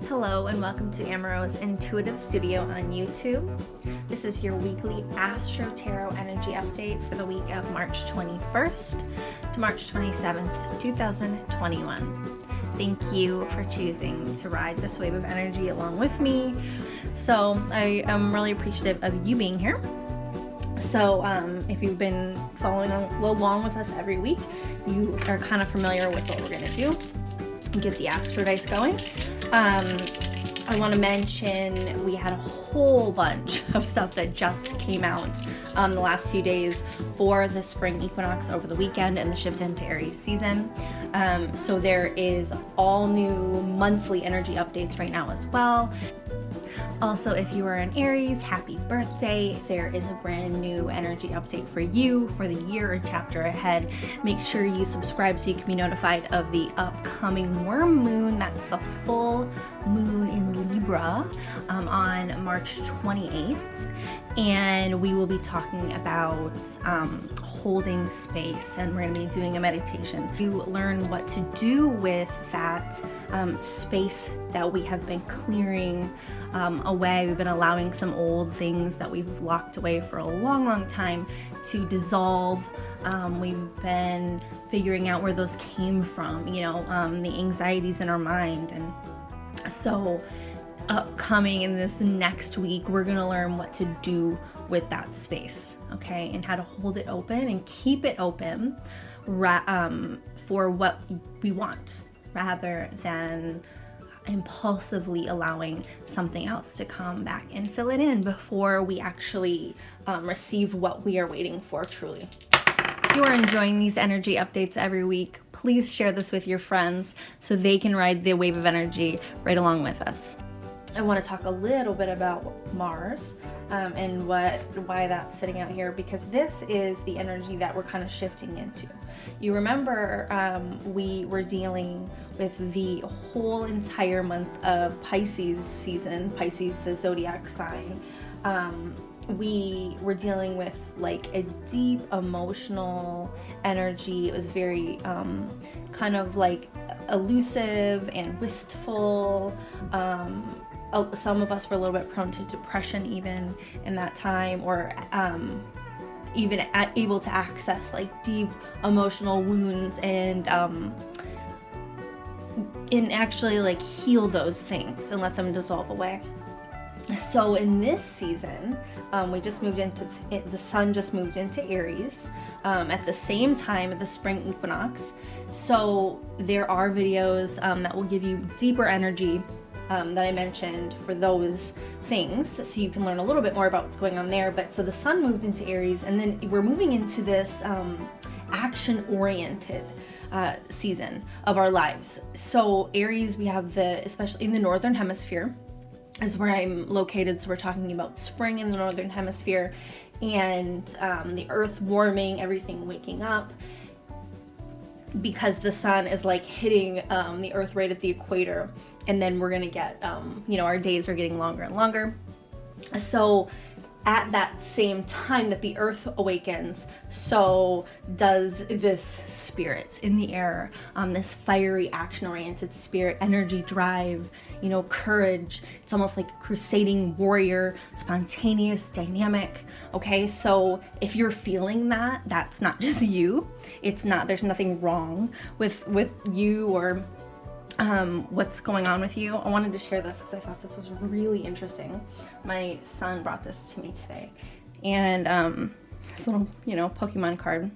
Hello and welcome to Amaro's Intuitive Studio on YouTube. This is your weekly Astro-Tarot energy update for the week of March 21st to March 27th, 2021. Thank you for choosing to ride this wave of energy along with me. So I am really appreciative of you being here. So if you've been following along with us every week, you are kind of familiar with what we're going to do and get the Astro dice going. I want to mention we had a whole bunch of stuff that just came out the last few days for the spring equinox over the weekend and the shift into Aries season. So there is all new monthly energy updates right now as well. Also, if you are an Aries, happy birthday. There is a brand new energy update for you for the year or chapter ahead. Make sure you subscribe so you can be notified of the upcoming worm moon. That's the full moon in Libra on March 28th. And we will be talking about holding space, and we're going to be doing a meditation to learn what to do with that space that we have been clearing away. We've been allowing some old things that we've locked away for a long time to dissolve. We've been figuring out where those came from, the anxieties in our mind. And so upcoming in this next week, we're going to learn what to do with that space, okay, and how to hold it open and keep it open for what we want, rather than impulsively allowing something else to come back and fill it in before we actually receive what we are waiting for truly. If you are enjoying these energy updates every week, please share this with your friends so they can ride the wave of energy right along with us. I want to talk a little bit about Mars and why that's sitting out here, because this is the energy that we're kind of shifting into. You remember we were dealing with the whole entire month of Pisces season, Pisces, the Zodiac sign. We were dealing with like a deep emotional energy. It was very kind of like elusive and wistful. Some of us were a little bit prone to depression even in that time, or even able to access like deep emotional wounds and actually like heal those things and let them dissolve away. So in this season, we just moved into, the sun just moved into Aries at the same time at the spring equinox. So there are videos that will give you deeper energy that I mentioned for those things, so you can learn a little bit more about what's going on there. But so the sun moved into Aries, and then we're moving into this action-oriented season of our lives. So Aries, we have especially in the northern hemisphere is where I'm located, so we're talking about spring in the northern hemisphere, and the earth warming, everything waking up, because the sun is like hitting the earth right at the equator, and then we're gonna get our days are getting longer and longer. So at that same time that the earth awakens, so does this spirit in the air, this fiery action-oriented spirit, energy, drive, courage. It's almost like a crusading warrior, spontaneous, dynamic. Okay, so if you're feeling that, that's not just you. There's nothing wrong with you or what's going on with you. I wanted to share this because I thought this was really interesting. My son brought this to me today, and this little Pokemon card,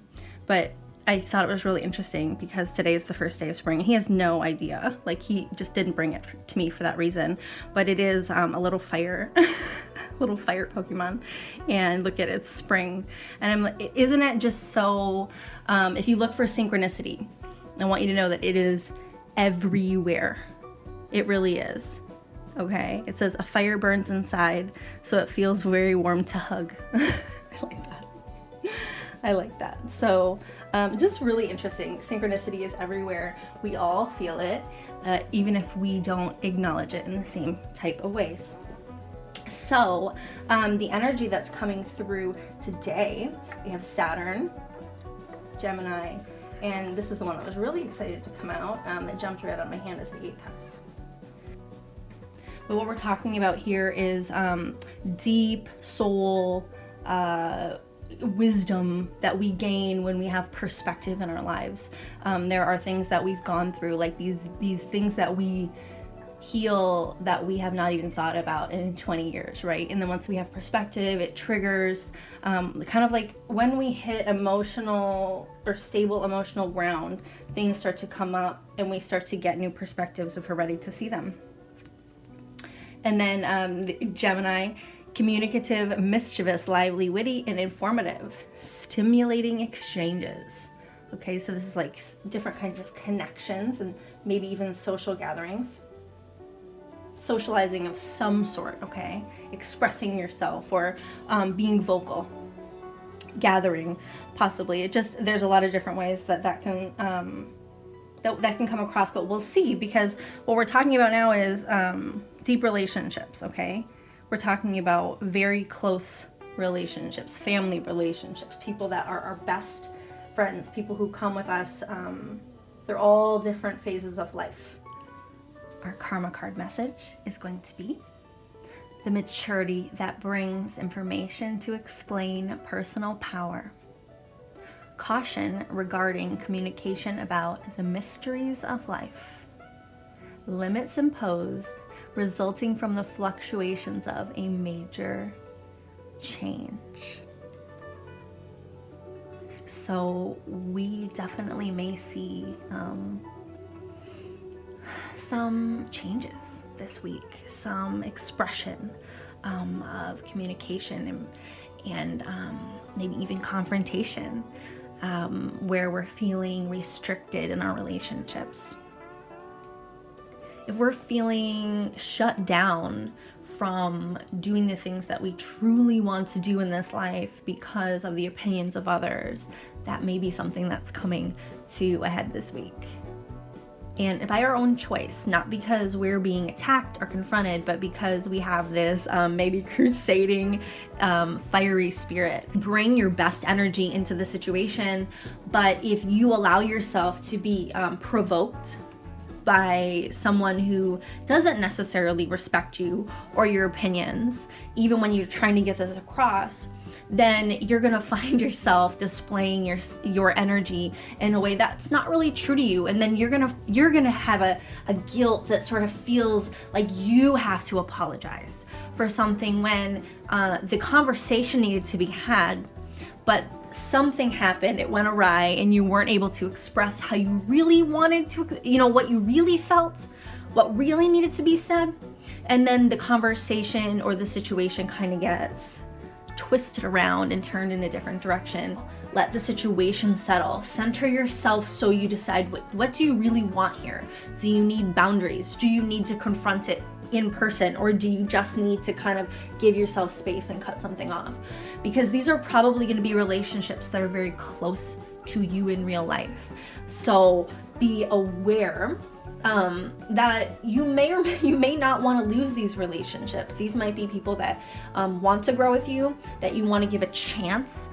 but I thought it was really interesting because today is the first day of spring. He has no idea, like he just didn't bring it to me for that reason, but it is a little fire little fire Pokemon, and look at it, it's spring. And I'm like, isn't it just so if you look for synchronicity, I want you to know that it is everywhere. It really is. Okay, it says a fire burns inside, so it feels very warm to hug. I like that. So just really interesting. Synchronicity is everywhere. We all feel it, even if we don't acknowledge it in the same type of ways. So the energy that's coming through today, we have Saturn, Gemini, and this is the one that was really excited to come out, that jumped right out of my hand, is the 8th house. But what we're talking about here is deep soul wisdom that we gain when we have perspective in our lives. There are things that we've gone through, like these things that we heal that we have not even thought about in 20 years, right? And then once we have perspective, it triggers kind of like when we hit emotional or stable emotional ground, things start to come up and we start to get new perspectives if we're ready to see them. And then the Gemini, communicative, mischievous, lively, witty, and informative, stimulating exchanges. Okay, so this is like different kinds of connections and maybe even social gatherings. Socializing of some sort, okay? Expressing yourself or being vocal. Gathering, possibly. There's a lot of different ways that can that can come across, but we'll see, because what we're talking about now is deep relationships, okay? We're talking about very close relationships, family relationships, people that are our best friends, people who come with us. They're all different phases of life. Our karma card message is going to be the maturity that brings information to explain personal power. Caution regarding communication about the mysteries of life. Limits imposed resulting from the fluctuations of a major change. So we definitely may see some changes this week, some expression of communication and maybe even confrontation, where we're feeling restricted in our relationships. If we're feeling shut down from doing the things that we truly want to do in this life because of the opinions of others, that may be something that's coming to a head this week. And by our own choice, not because we're being attacked or confronted, but because we have this maybe crusading, fiery spirit. Bring your best energy into the situation, but if you allow yourself to be provoked by someone who doesn't necessarily respect you or your opinions, even when you're trying to get this across, then you're gonna find yourself displaying your energy in a way that's not really true to you, and then you're gonna have a guilt that sort of feels like you have to apologize for something when the conversation needed to be had, but something happened, it went awry, and you weren't able to express how you really wanted to, what you really felt, what really needed to be said, and then the conversation or the situation kind of gets twisted around and turned in a different direction. Let the situation settle. Center yourself so you decide what do you really want here? Do you need boundaries? Do you need to confront it in person, or do you just need to kind of give yourself space and cut something off? Because these are probably going to be relationships that are very close to you in real life. So be aware that you may or you may not want to lose these relationships. These might be people that want to grow with you, that you want to give a chance,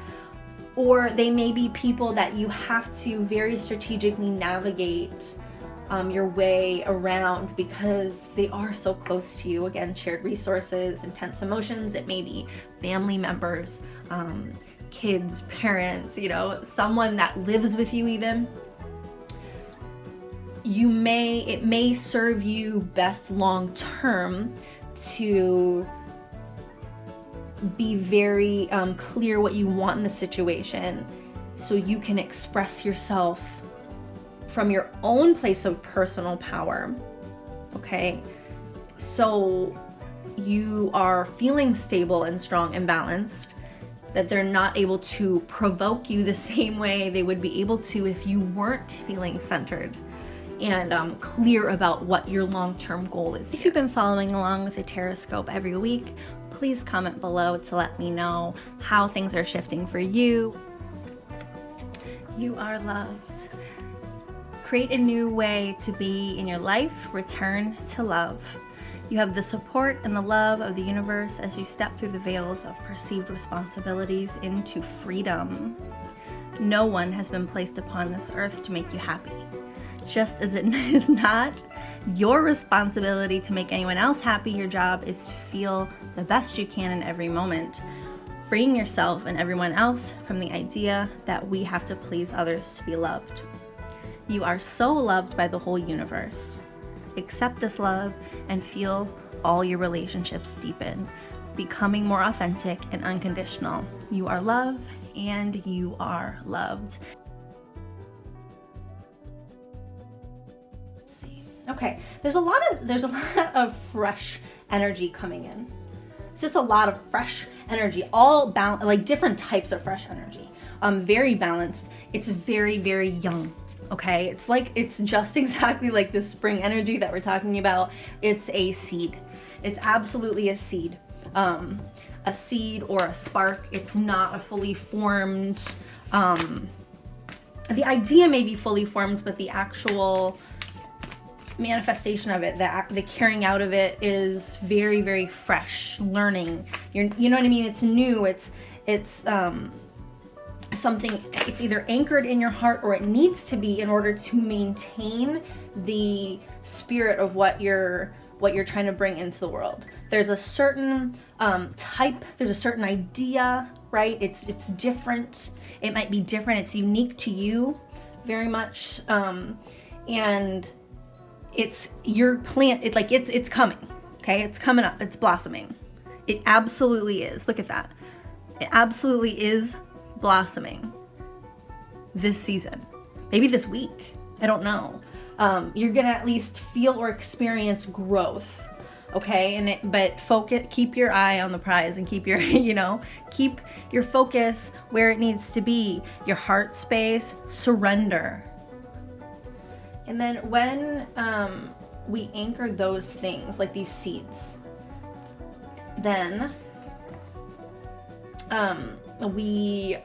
or they may be people that you have to very strategically navigate your way around because they are so close to you. Again, shared resources, intense emotions. It may be family members, kids, parents, someone that lives with you even. It may serve you best long term to be very clear what you want in the situation so you can express yourself from your own place of personal power, okay? So you are feeling stable and strong and balanced, that they're not able to provoke you the same way they would be able to if you weren't feeling centered and clear about what your long-term goal is. If you've been following along with the Tarotscope every week, please comment below to let me know how things are shifting for you. You are loved. Create a new way to be in your life. Return to love. You have the support and the love of the universe as you step through the veils of perceived responsibilities into freedom. No one has been placed upon this earth to make you happy. Just as it is not your responsibility to make anyone else happy. Your job is to feel the best you can in every moment, freeing yourself and everyone else from the idea that we have to please others to be loved. You are so loved by the whole universe. Accept this love and feel all your relationships deepen, becoming more authentic and unconditional. You are love and you are loved. Okay, there's a lot of fresh energy coming in. It's just a lot of fresh energy, all like different types of fresh energy. Very balanced. It's very, very young. Okay, it's just exactly like the spring energy that we're talking about. It's a seed. It's absolutely a seed. A seed or a spark. It's not a fully formed. The idea may be fully formed, but the actual manifestation of it, the carrying out of it is very, very fresh. Learning, you know what I mean? It's new. It's something. It's either anchored in your heart or it needs to be in order to maintain the spirit of what you're trying to bring into the world. There's a certain type. There's a certain idea, right? It's different. It might be different. It's unique to you, very much, and it's your plant. It's coming. Okay, it's coming up. It's blossoming. It absolutely is. Look at that. It absolutely is blossoming this season. Maybe this week. I don't know. You're gonna at least feel or experience growth. Okay, but focus. Keep your eye on the prize and keep your, keep your focus where it needs to be. Your heart space. Surrender. And then when we anchor those things, like these seeds, then we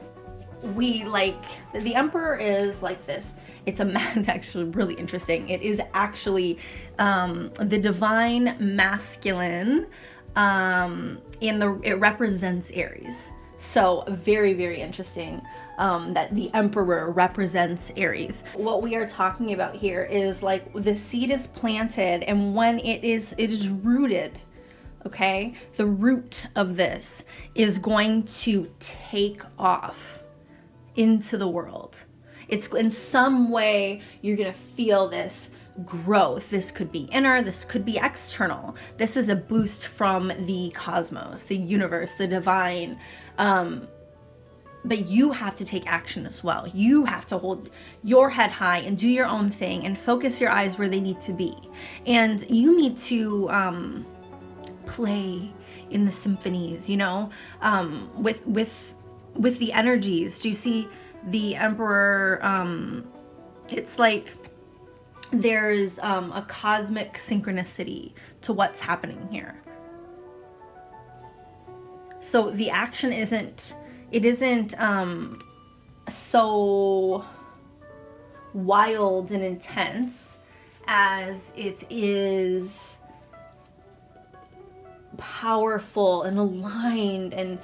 like, the Emperor is like this. It's actually really interesting. It is actually the divine masculine, and it represents Aries. So very, very interesting that the Emperor represents Aries. What we are talking about here is like the seed is planted, and when it is rooted, okay, the root of this is going to take off into the world. It's in some way you're gonna feel this growth. This could be inner, this could be external. This is a boost from the cosmos, the universe, the divine. But you have to take action as well. You have to hold your head high and do your own thing and focus your eyes where they need to be. And you need to play in the symphonies, with the energies. Do you see the Emperor? It's like there's a cosmic synchronicity to what's happening here. So the action isn't so wild and intense as it is powerful and aligned and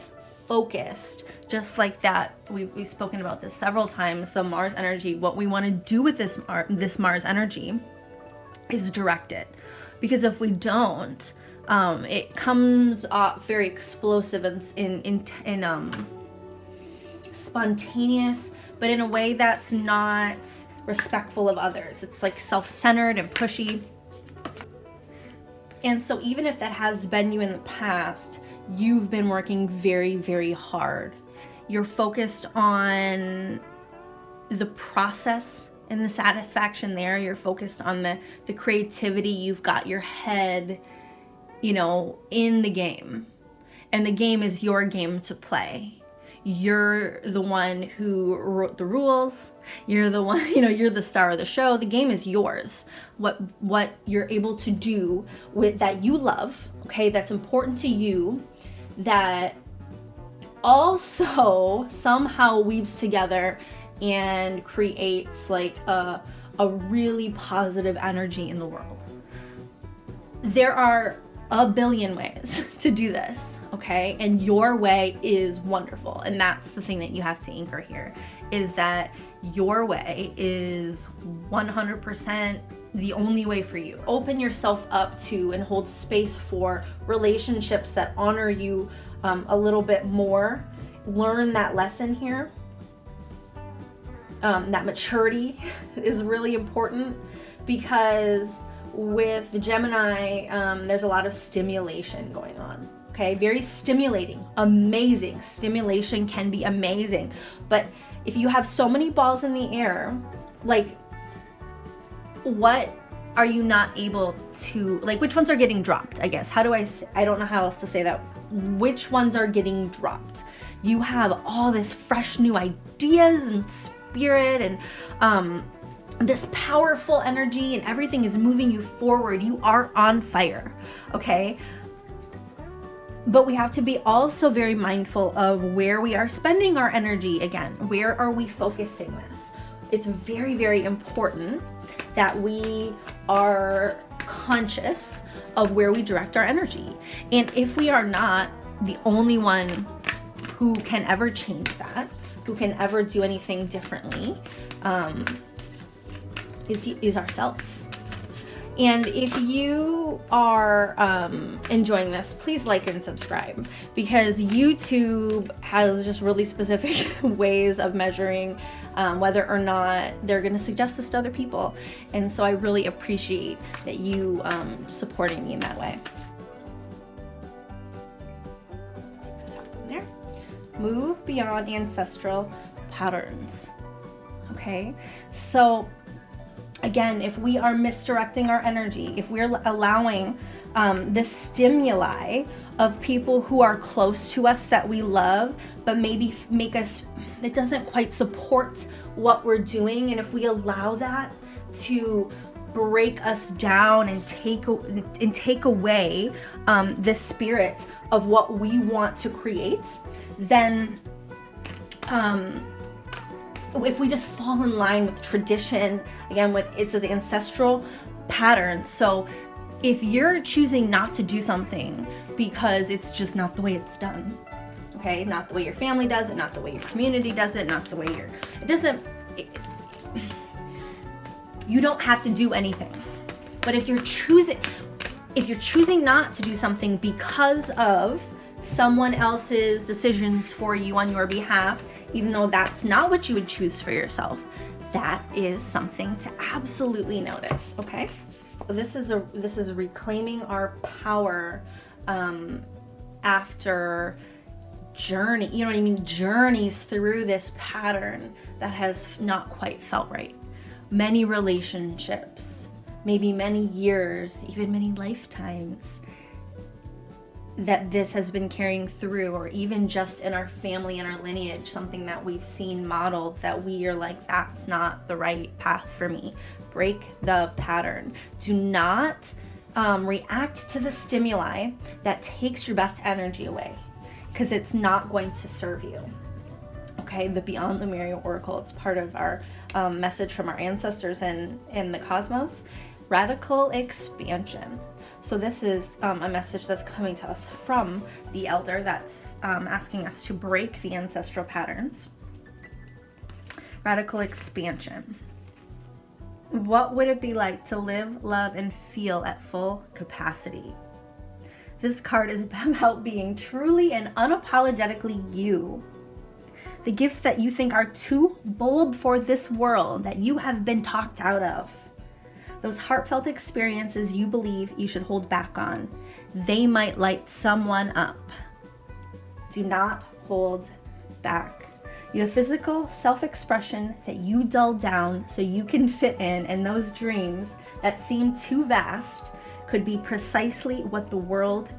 focused. Just like that, we've spoken about this several times, the Mars energy. What we want to do with this Mars energy is direct it, because if we don't, it comes off very explosive and spontaneous, but in a way that's not respectful of others. It's like self-centered and pushy. And so even if that has been you in the past, you've been working very, very hard. You're focused on the process and the satisfaction there. You're focused on the creativity. You've got your head, in the game. And the game is your game to play. You're the one who wrote the rules. You're the one, you're the star of the show. The game is yours. What you're able to do with that you love, okay, that's important to you, that also somehow weaves together and creates like a really positive energy in the world. There are a billion ways to do this, okay? And your way is wonderful. And that's the thing that you have to anchor here, is that your way is 100% the only way for you. Open yourself up to and hold space for relationships that honor you a little bit more. Learn that lesson here. That maturity is really important, because with the Gemini, there's a lot of stimulation going on. Okay, very stimulating, amazing. Stimulation can be amazing, but if you have so many balls in the air, like, what are you not able to, like, which ones are getting dropped, I guess? How do I don't know how else to say that. Which ones are getting dropped? You have all this fresh new ideas and spirit and this powerful energy, and everything is moving you forward. You are on fire, okay? But we have to be also very mindful of where we are spending our energy. Again, where are we focusing this? It's very, very important that we are conscious of where we direct our energy. And if we are not, the only one who can ever change that, who can ever do anything differently, is ourselves. And if you are enjoying this, please like and subscribe, because YouTube has just really specific ways of measuring whether or not they're going to suggest this to other people. And so I really appreciate that you supporting me in that way. Let's take the top one there. Move beyond ancestral patterns. Okay, so again, if we are misdirecting our energy, if we're allowing this stimuli of people who are close to us that we love, but maybe make us, it doesn't quite support what we're doing, and if we allow that to break us down and take away the spirit of what we want to create, then if we just fall in line with tradition, again, with it says ancestral patterns. So if you're choosing not to do something because it's just not the way it's done, okay, not the way your family does it, not the way your community does it, not the way you don't have to do anything. But if you're choosing not to do something because of someone else's decisions for you on your behalf, even though that's not what you would choose for yourself, that is something to absolutely notice. Okay, so this is reclaiming our power after journey, you know what I mean, journeys through this pattern that has not quite felt right. Many relationships, maybe many years, even many lifetimes, that this has been carrying through, or even just in our family and our lineage, something that we've seen modeled that we are like, that's not the right path for me. Break the pattern. Do not react to the stimuli that takes your best energy away, because it's not going to serve you. Okay, the Beyond Lemuria Oracle, it's part of our message from our ancestors and in the cosmos. Radical expansion. So this is a message that's coming to us from the elder that's asking us to break the ancestral patterns. Radical expansion. What would it be like to live, love, and feel at full capacity? This card is about being truly and unapologetically you. The gifts that you think are too bold for this world, that you have been talked out of. Those heartfelt experiences you believe you should hold back on. They might light someone up. Do not hold back. Your physical self-expression that you dull down so you can fit in, and those dreams that seem too vast could be precisely what the world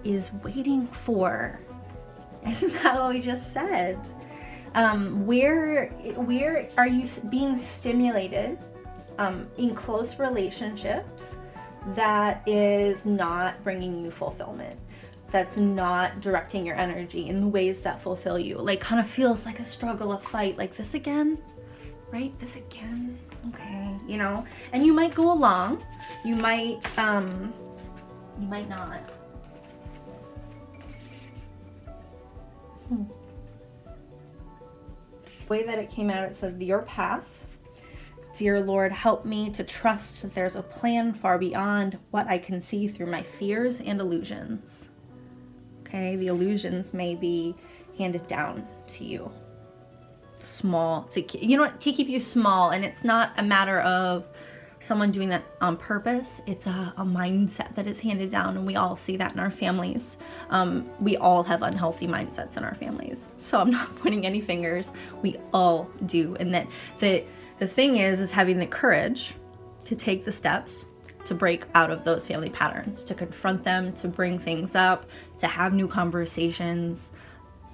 is waiting for. Isn't that what we just said? Where are you being stimulated in close relationships that is not bringing you fulfillment, that's not directing your energy in the ways that fulfill you? Like, kind of feels like a struggle, a fight, like this again, right? This again, okay, you know. And you might go along, you might not. The way that it came out, it says your path Dear Lord, help me to trust that there's a plan far beyond what I can see through my fears and illusions. Okay, the illusions may be handed down to you. Small, to keep you small. And it's not a matter of someone doing that on purpose. It's a mindset that is handed down, and we all see that in our families. We all have unhealthy mindsets in our families. So I'm not pointing any fingers. We all do. And that the thing is having the courage to take the steps to break out of those family patterns, to confront them, to bring things up, to have new conversations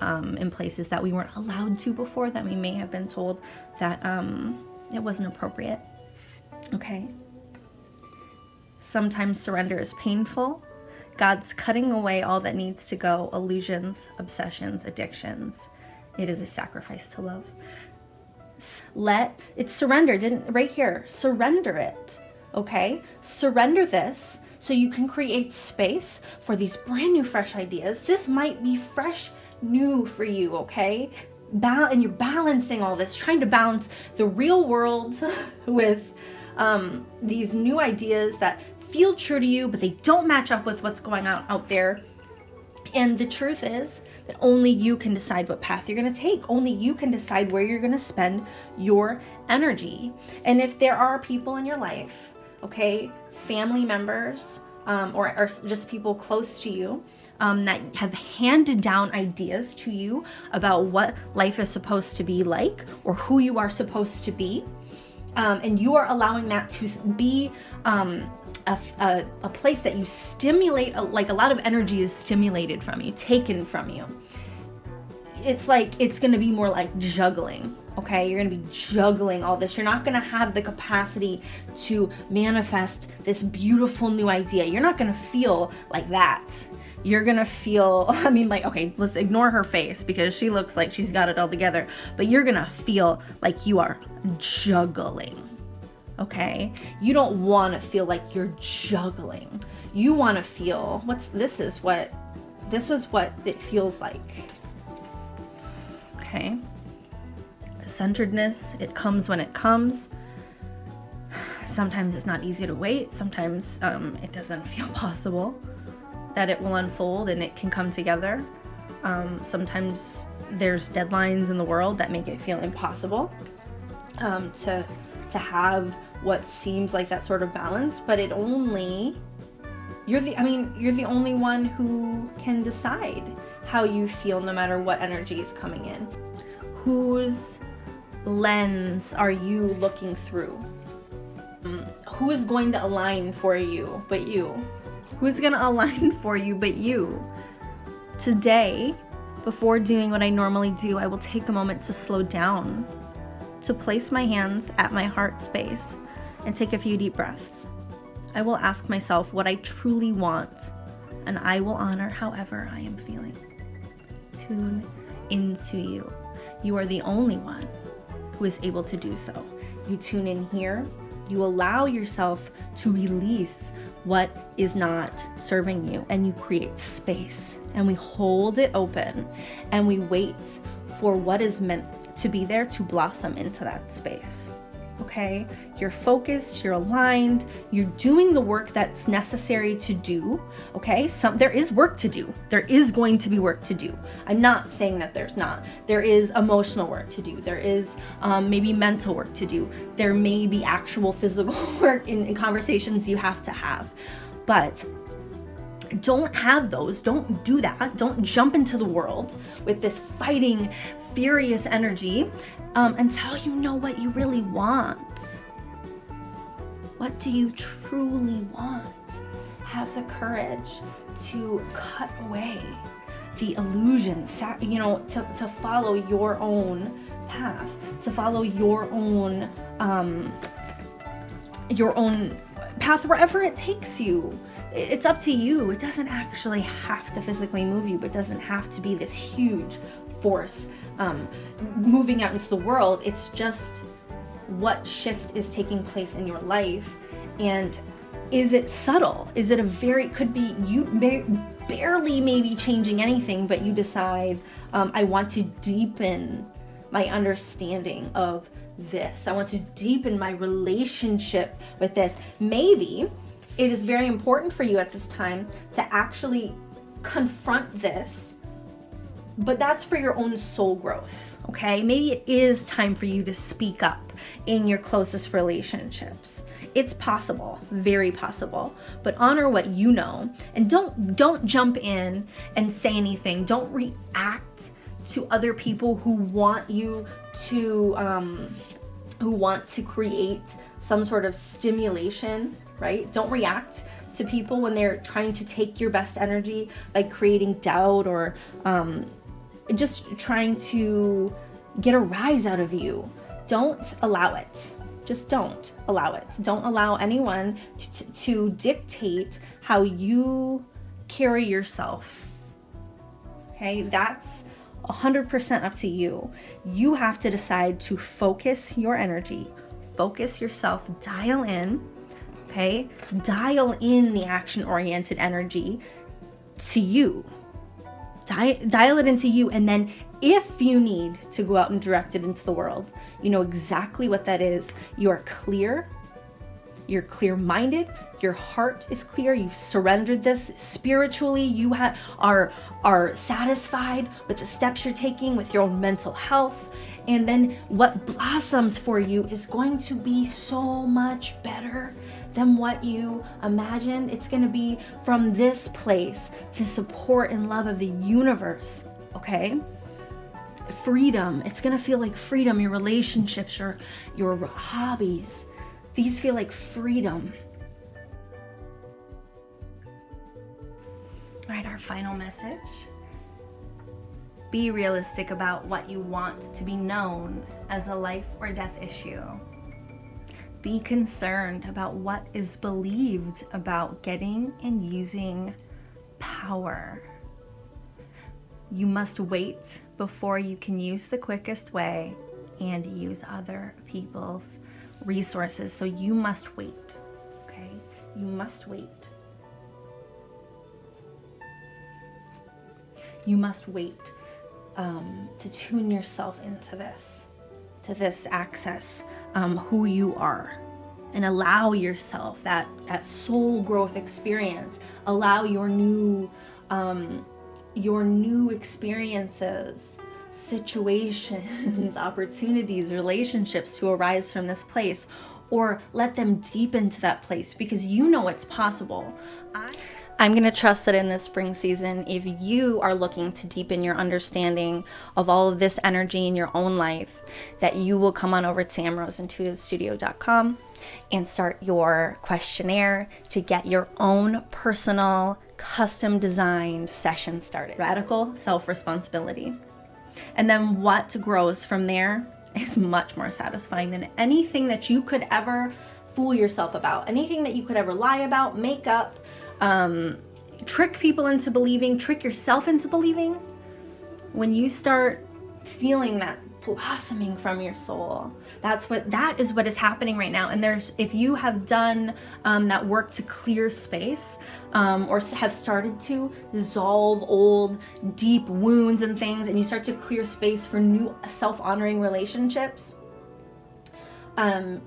in places that we weren't allowed to before, that we may have been told that it wasn't appropriate. Okay. Sometimes surrender is painful. God's cutting away all that needs to go, illusions, obsessions, addictions. It is a sacrifice to love. It's surrender, right here. Surrender it. Okay? Surrender this so you can create space for these brand new, fresh ideas. This might be fresh, new for you, okay? And you're balancing all this, trying to balance the real world with these new ideas that feel true to you, but they don't match up with what's going on out there. And the truth is that only you can decide what path you're going to take. Only you can decide where you're going to spend your energy. And if there are people in your life, okay, family members, or just people close to you, that have handed down ideas to you about what life is supposed to be like, or who you are supposed to be, and you are allowing that to be a place that you stimulate, like a lot of energy is stimulated from you, taken from you. It's like, it's going to be more like juggling. Okay, you're going to be juggling all this. You're not going to have the capacity to manifest this beautiful new idea. You're not going to feel like that. You're going to feel, okay, let's ignore her face because she looks like she's got it all together. But you're going to feel like you are juggling. Okay? You don't want to feel like you're juggling. You want to feel, this is what it feels like. Okay? Centeredness, it comes when it comes. Sometimes it's not easy to wait. Sometimes it doesn't feel possible that it will unfold and it can come together. Sometimes there's deadlines in the world that make it feel impossible to have what seems like that sort of balance, but you're the only one who can decide how you feel no matter what energy is coming in. Whose lens are you looking through? Who is going to align for you but you? Who's going to align for you but you? Today, before doing what I normally do, I will take a moment to slow down, to place my hands at my heart space and take a few deep breaths. I will ask myself what I truly want, and I will honor however I am feeling. Tune into you. You are the only one who is able to do so. You tune in here. You allow yourself to release what is not serving you, and you create space, and we hold it open, and we wait for what is meant to be there to blossom into that space. Okay? You're focused, you're aligned, you're doing the work that's necessary to do. Okay? There is work to do. There is going to be work to do. I'm not saying that there's not. There is emotional work to do. There is maybe mental work to do. There may be actual physical work in conversations you have to have. But don't have those. Don't do that. Don't jump into the world with this fighting, furious energy until you know what you really want. What do you truly want? Have the courage to cut away the illusions, to follow your own path, to follow your own path wherever it takes you. It's up to you. It doesn't actually have to physically move you, but it doesn't have to be this huge force moving out into the world. It's just what shift is taking place in your life, and is it subtle? Is it could be you barely maybe changing anything, but you decide I want to deepen my understanding of this. I want to deepen my relationship with this. Maybe it is very important for you at this time to actually confront this, but that's for your own soul growth, okay? Maybe it is time for you to speak up in your closest relationships. It's possible, very possible, but honor what you know, and don't jump in and say anything. Don't react to other people who want you to create some sort of stimulation, right? Don't react to people when they're trying to take your best energy by creating doubt or just trying to get a rise out of you. Don't allow it. Just don't allow it. Don't allow anyone to dictate how you carry yourself. Okay, that's 100% up to you. You have to decide to focus your energy, focus yourself, dial in, okay? Dial in the action-oriented energy to you. Dial it into you, and then if you need to go out and direct it into the world, you know exactly what that is. You are clear, you're clear-minded, your heart is clear, you've surrendered this spiritually, you are satisfied with the steps you're taking with your own mental health, and then what blossoms for you is going to be so much better than what you imagined. It's going to be from this place, the support and love of the universe, okay? Freedom, it's going to feel like freedom. Your relationships, your hobbies, these feel like freedom. All right, our final message. Be realistic about what you want to be known as a life or death issue. Be concerned about what is believed about getting and using power. You must wait before you can use the quickest way and use other people's resources. So you must wait, okay? You must wait. You must wait to tune yourself into this access, who you are, and allow yourself that soul growth experience. Allow your new experiences, situations, opportunities, relationships to arise from this place, or let them deepen to that place, because you know it's possible. I'm going to trust that in this spring season, if you are looking to deepen your understanding of all of this energy in your own life, that you will come on over to amrosintuitivestudio.com and start your questionnaire to get your own personal, custom designed session started. Radical self-responsibility. And then what grows from there is much more satisfying than anything that you could ever fool yourself about, anything that you could ever lie about, make up, trick people into believing, trick yourself into believing. When you start feeling that blossoming from your soul, that is what is happening right now. And if you have done that work to clear space, or have started to dissolve old deep wounds and things, and you start to clear space for new self-honoring relationships,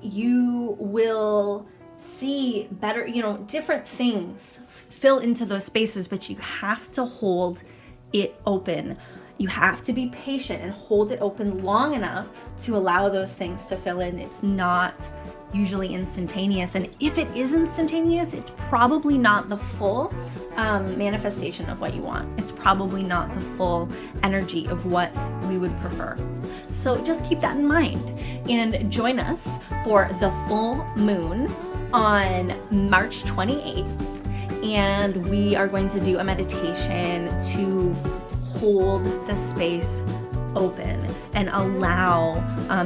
you will see better, different things fill into those spaces, but you have to hold it open. You have to be patient and hold it open long enough to allow those things to fill in. It's not usually instantaneous, and if it is instantaneous, it's probably not the full manifestation of what you want. It's probably not the full energy of what we would prefer. So just keep that in mind and join us for the full moon on March 28th, and we are going to do a meditation to hold the space open and allow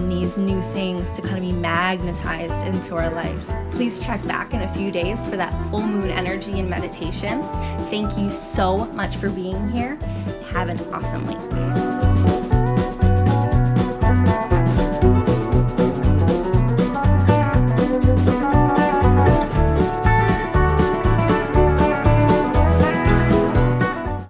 these new things to kind of be magnetized into our life. Please check back in a few days for that full moon energy and meditation. Thank you so much for being here. Have an awesome week.